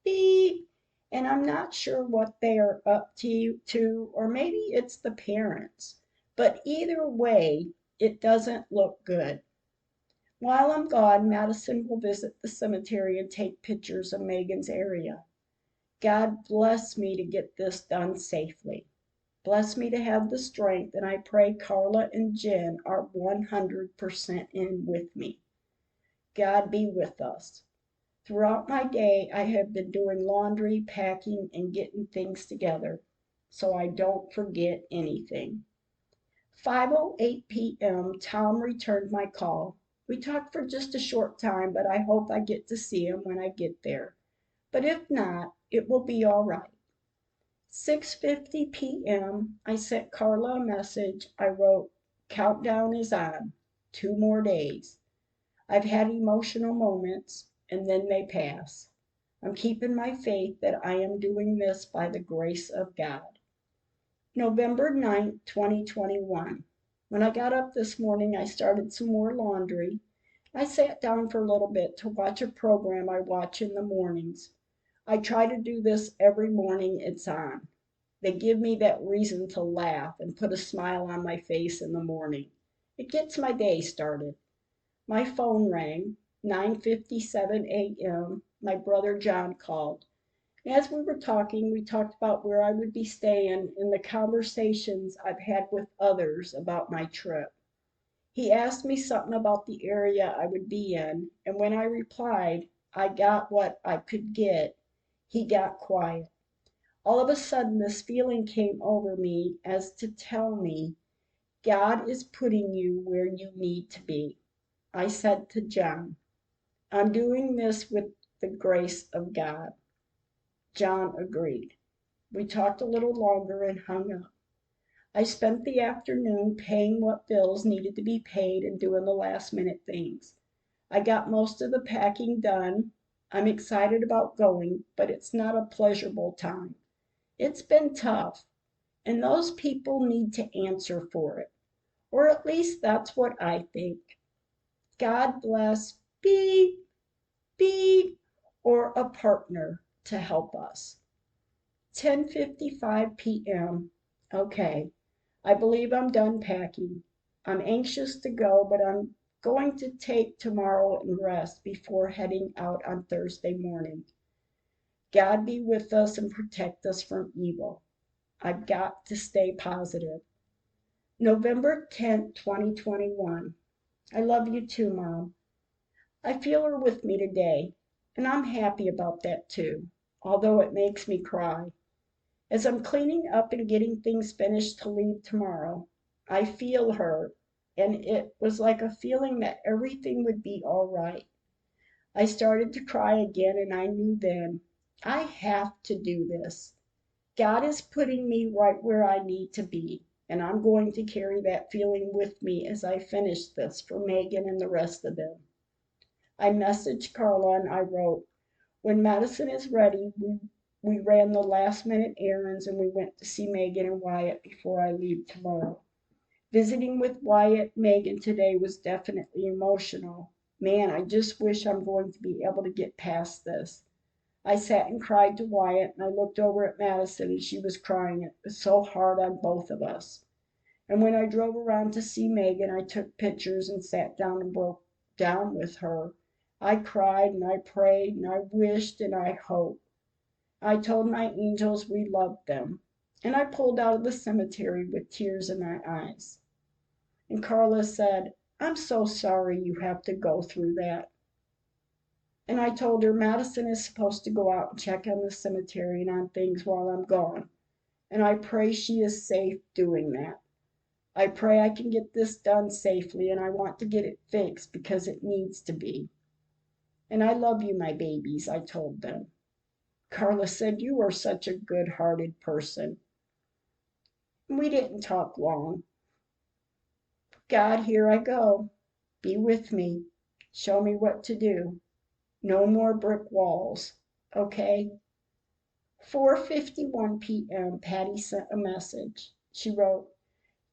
Beep. And I'm not sure what they are up to, or maybe it's the parents. But either way, it doesn't look good. While I'm gone, Madison will visit the cemetery and take pictures of Megan's area. God bless me to get this done safely. Bless me to have the strength, and I pray Carla and Jen are 100% in with me. God be with us. Throughout my day, I have been doing laundry, packing, and getting things together so I don't forget anything. 5:08 p.m., Tom returned my call. We talked for just a short time, but I hope I get to see him when I get there. But if not, it will be all right. 6:50 p.m., I sent Carla a message. I wrote, "Countdown is on. 2 more days. I've had emotional moments, and then they pass. I'm keeping my faith that I am doing this by the grace of God." November 9th, 2021. When I got up this morning, I started some more laundry. I sat down for a little bit to watch a program I watch in the mornings. I try to do this every morning it's on. They give me that reason to laugh and put a smile on my face in the morning. It gets my day started. My phone rang. 9:57 a.m. My brother John called. As we were talking, we talked about where I would be staying and the conversations I've had with others about my trip. He asked me something about the area I would be in, and when I replied, I got what I could get, he got quiet. All of a sudden, this feeling came over me as to tell me, God is putting you where you need to be. I said to John, I'm doing this with the grace of God. John agreed. We talked a little longer and hung up. I spent the afternoon paying what bills needed to be paid and doing the last minute things. I got most of the packing done. I'm excited about going, but it's not a pleasurable time. It's been tough, and those people need to answer for it. Or at least that's what I think. God bless beep, beep, or a partner to help us. 10:55 p.m. Okay, I believe I'm done packing. I'm anxious to go, but I'm going to take tomorrow and rest before heading out on Thursday morning. God be with us and protect us from evil. I've got to stay positive. November 10th, 2021. I love you too, Mom. I feel her with me today, and I'm happy about that too, although it makes me cry. As I'm cleaning up and getting things finished to leave tomorrow, I feel her, and it was like a feeling that everything would be all right. I started to cry again, and I knew then, I have to do this. God is putting me right where I need to be, and I'm going to carry that feeling with me as I finish this for Megan and the rest of them. I messaged Carla and I wrote, when Madison is ready, we ran the last minute errands and we went to see Megan and Wyatt before I leave tomorrow. Visiting with Wyatt and Megan today was definitely emotional. Man, I just wish I'm going to be able to get past this. I sat and cried to Wyatt, and I looked over at Madison, and she was crying. It was so hard on both of us. And when I drove around to see Megan, I took pictures and sat down and broke down with her. I cried and I prayed and I wished and I hoped. I told my angels we loved them. And I pulled out of the cemetery with tears in my eyes. And Carla said, I'm so sorry you have to go through that. And I told her Madison is supposed to go out and check on the cemetery and on things while I'm gone. And I pray she is safe doing that. I pray I can get this done safely, and I want to get it fixed because it needs to be. And I love you, my babies, I told them. Carla said, you are such a good-hearted person. We didn't talk long. God, here I go. Be with me. Show me what to do. No more brick walls, okay? 4:51 p.m. Patty sent a message. She wrote,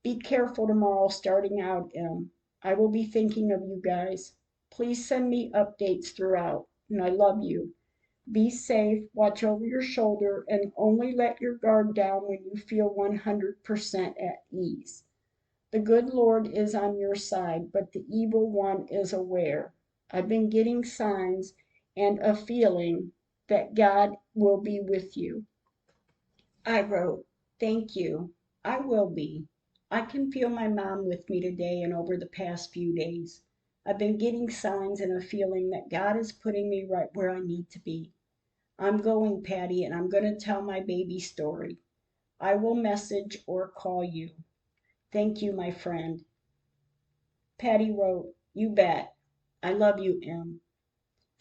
be careful tomorrow starting out, Em. I will be thinking of you guys. Please send me updates throughout. and I love you. Be safe, watch over your shoulder, and only let your guard down when you feel 100% at ease. The good Lord is on your side, but the evil one is aware. I've been getting signs and a feeling that God will be with you. I wrote, thank you. I will be. I can feel my mom with me today and over the past few days. I've been getting signs and a feeling that God is putting me right where I need to be. I'm going, Patty, and I'm going to tell my baby story. I will message or call you. Thank you, my friend. Patty wrote, you bet. I love you, M.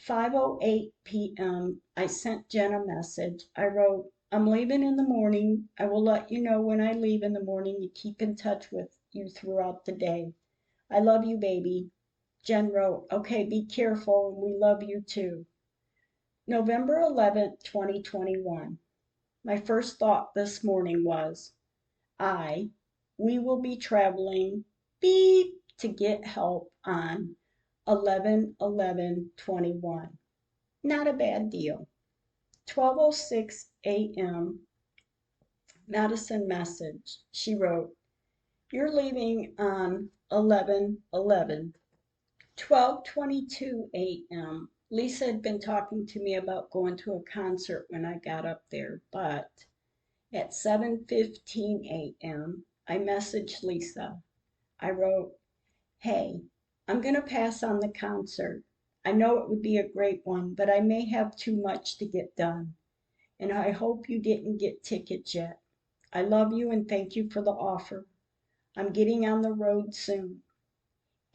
5:08 p.m. I sent Jen a message. I wrote, I'm leaving in the morning. I will let you know when I leave in the morning and keep in touch with you throughout the day. I love you, baby. Jen wrote, okay, be careful, and we love you too. November 11th, 2021. My first thought this morning was, we will be traveling beep to get help on 11/11/21. Not a bad deal. 12:06 a.m. Madison message. She wrote, you're leaving on 11/11. 12:22 a.m. Lisa had been talking to me about going to a concert when I got up there, but at 7:15 a.m. I messaged Lisa. I wrote, hey, I'm going to pass on the concert. I know it would be a great one, but I may have too much to get done. And I hope you didn't get tickets yet. I love you and thank you for the offer. I'm getting on the road soon.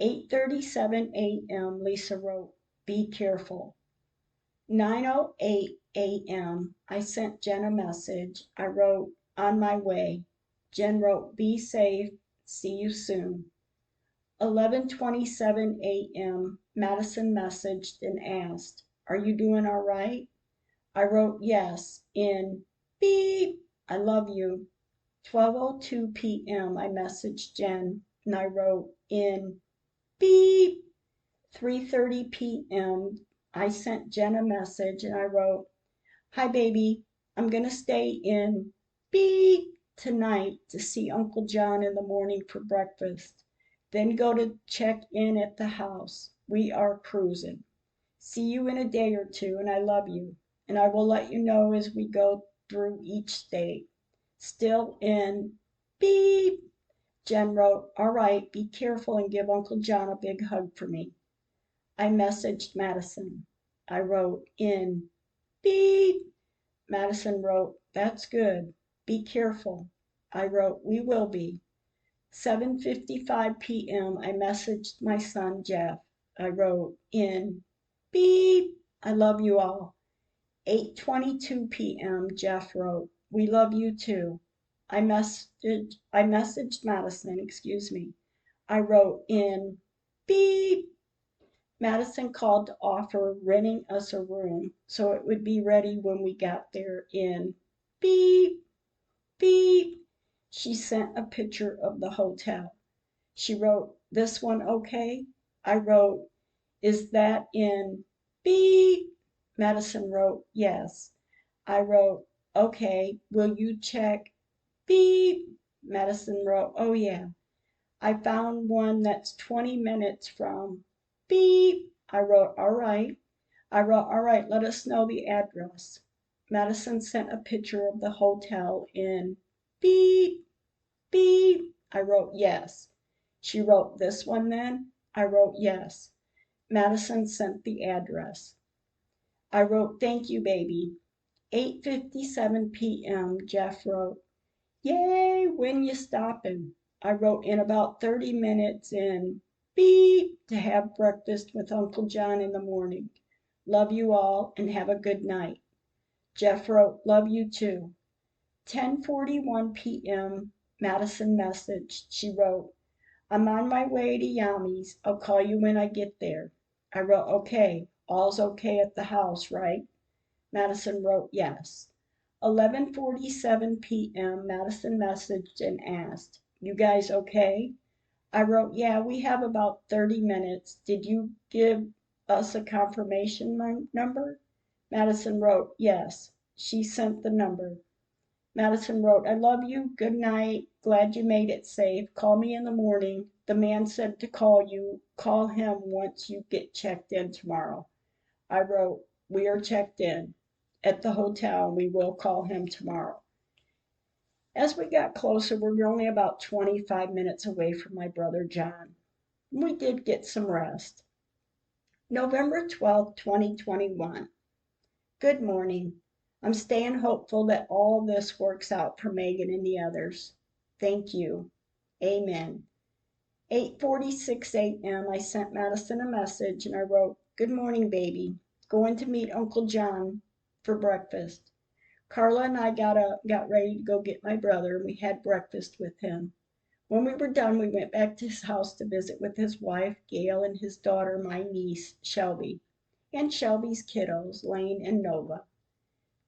8:37 a.m. Lisa wrote, be careful. 9:08 a.m. I sent Jen a message. I wrote, on my way. Jen wrote, be safe. See you soon. 11:27 a.m. Madison messaged and asked, are you doing all right? I wrote yes in beep. I love you. 12:02 p.m. I messaged Jen and I wrote in beep. 3:30 p.m. I sent Jen a message and I wrote, hi baby, I'm gonna stay in beep tonight to see Uncle John in the morning for breakfast. Then go to check in at the house. We are cruising. See you in a day or two and I love you. And I will let you know as we go through each state. Still in beep. Jen wrote, all right, be careful and give Uncle John a big hug for me. I messaged Madison. I wrote in beep. Madison wrote, that's good. Be careful. I wrote, we will be. 7:55 p.m. I messaged my son Jeff. I wrote in beep. I love you all. 8:22 p.m. Jeff wrote, we love you too. I messaged Madison, excuse me. I wrote in beep. Madison called to offer renting us a room so it would be ready when we got there in beep, beep. She sent a picture of the hotel. She wrote, this one okay? I wrote, is that in beep? Madison wrote, yes. I wrote, okay, will you check beep? Madison wrote, oh yeah. I found one that's 20 minutes from beep. I wrote, all right. I wrote, all right, let us know the address. Madison sent a picture of the hotel in beep, beep. I wrote, yes. She wrote, this one then? I wrote, yes. Madison sent the address. I wrote, thank you, baby. 8:57 p.m. Jeff wrote, yay, when you stopping? I wrote in about 30 minutes in beep to have breakfast with Uncle John in the morning. Love you all and have a good night. Jeff wrote, love you too. 10:41 p.m. Madison messaged. She wrote, I'm on my way to Yami's. I'll call you when I get there. I wrote, okay, all's okay at the house, right? Madison wrote, yes. 11:47 p.m. Madison messaged and asked, you guys okay? I wrote, yeah, we have about 30 minutes. Did you give us a confirmation number? Madison wrote, yes. She sent the number. Madison wrote, I love you. Good night. Glad you made it safe. Call me in the morning. The man said to call you. Call him once you get checked in tomorrow. I wrote, we are checked in at the hotel. We will call him tomorrow. As we got closer, we were only about 25 minutes away from my brother John. We did get some rest. November 12th, 2021. Good morning. I'm staying hopeful that all this works out for Megan and the others. Thank you. Amen. 8:46 a.m. I sent Madison a message and I wrote, good morning, baby. Going to meet Uncle John for breakfast. Carla and I got ready to go get my brother, and we had breakfast with him. When we were done, we went back to his house to visit with his wife, Gail, and his daughter, my niece, Shelby, and Shelby's kiddos, Lane and Nova.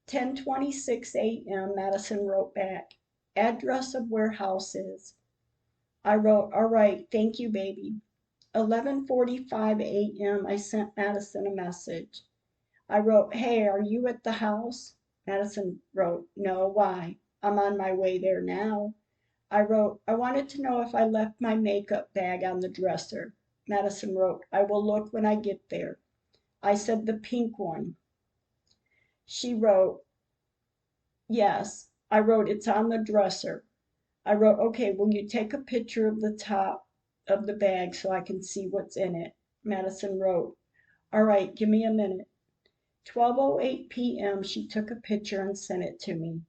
10:26 a.m. Madison wrote back, address of where house is. I wrote, all right, thank you, baby. 11:45 a.m. I sent Madison a message. I wrote, hey, are you at the house? Madison wrote, no, why? I'm on my way there now. I wrote, I wanted to know if I left my makeup bag on the dresser. Madison wrote, I will look when I get there. I said, the pink one. She wrote, yes. I wrote, it's on the dresser. I wrote, okay, will you take a picture of the top of the bag so I can see what's in it? Madison wrote, all right, give me a minute. 12:08 p.m. She took a picture and sent it to me.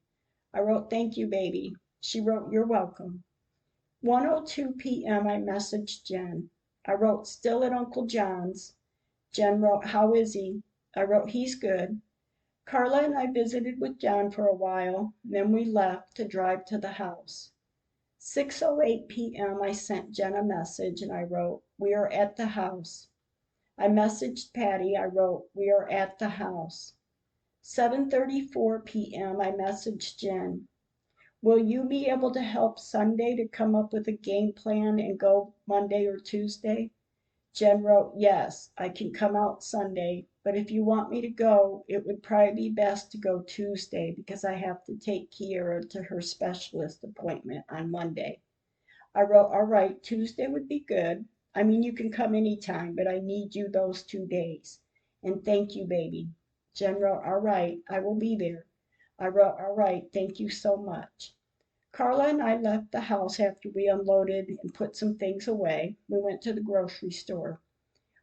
I wrote, thank you, baby. She wrote, you're welcome. 1:02 p.m. I messaged Jen. I wrote, still at Uncle John's. Jen wrote, how is he? I wrote, he's good. Carla and I visited with John for a while, then we left to drive to the house. 6:08 p.m. I sent Jen a message and I wrote, we are at the house. I messaged Patty. I wrote, we are at the house. 7:34 p.m. I messaged Jen. Will you be able to help Sunday to come up with a game plan and go Monday or Tuesday? Jen wrote, yes, I can come out Sunday, but if you want me to go, it would probably be best to go Tuesday because I have to take Kiera to her specialist appointment on Monday. I wrote, all right, Tuesday would be good. I mean, you can come anytime, but I need you those 2 days. And thank you, baby. Jen wrote, all right, I will be there. I wrote, all right, thank you so much. Carla and I left the house after we unloaded and put some things away. We went to the grocery store.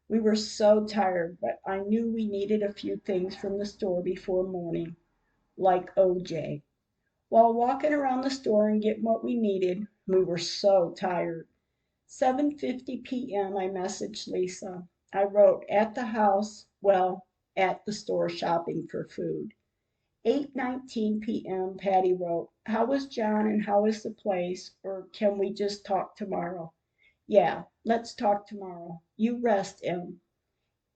We were so tired, but I knew we needed a few things from the store before morning, like OJ. While walking around the store and getting what we needed, we were so tired. 7:50 p.m. I messaged Lisa. I wrote, at the house, well, at the store shopping for food. 8:19 p.m. Patty wrote, how is John and how is the place, or can we just talk tomorrow? Yeah, let's talk tomorrow. You rest, Em.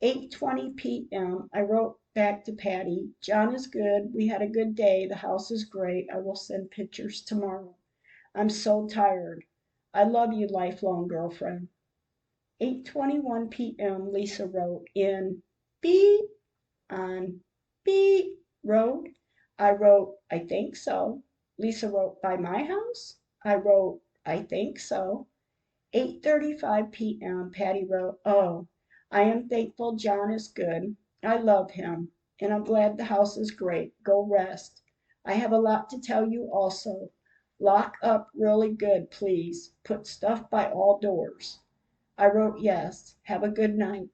8:20 p.m. I wrote back to Patty, John is good. We had a good day. The house is great. I will send pictures tomorrow. I'm so tired. I love you, lifelong girlfriend. 8:21 p.m. Lisa wrote in beep on beep road. I wrote, I think so. Lisa wrote, by my house? I wrote, I think so. 8:35 p.m. Patty wrote, oh, I am thankful John is good. I love him, and I'm glad the house is great. Go rest. I have a lot to tell you also. Lock up really good, please. Put stuff by all doors. I wrote yes. Have a good night.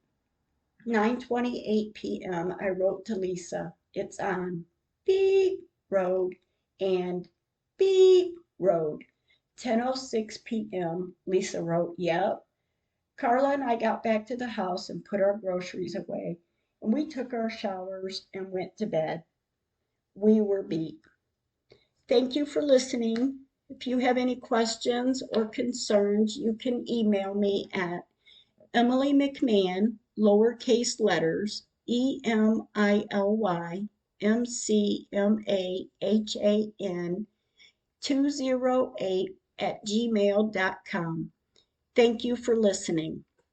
9:28 p.m. I wrote to Lisa. It's on beep road and beep road. 10:06 p.m. Lisa wrote, yep. Carla and I got back to the house and put our groceries away, and we took our showers and went to bed. We were beat. Thank you for listening. If you have any questions or concerns, you can email me at Emily McMahon, lowercase letters, EmilymcMahan 208 at gmail.com. Thank you for listening.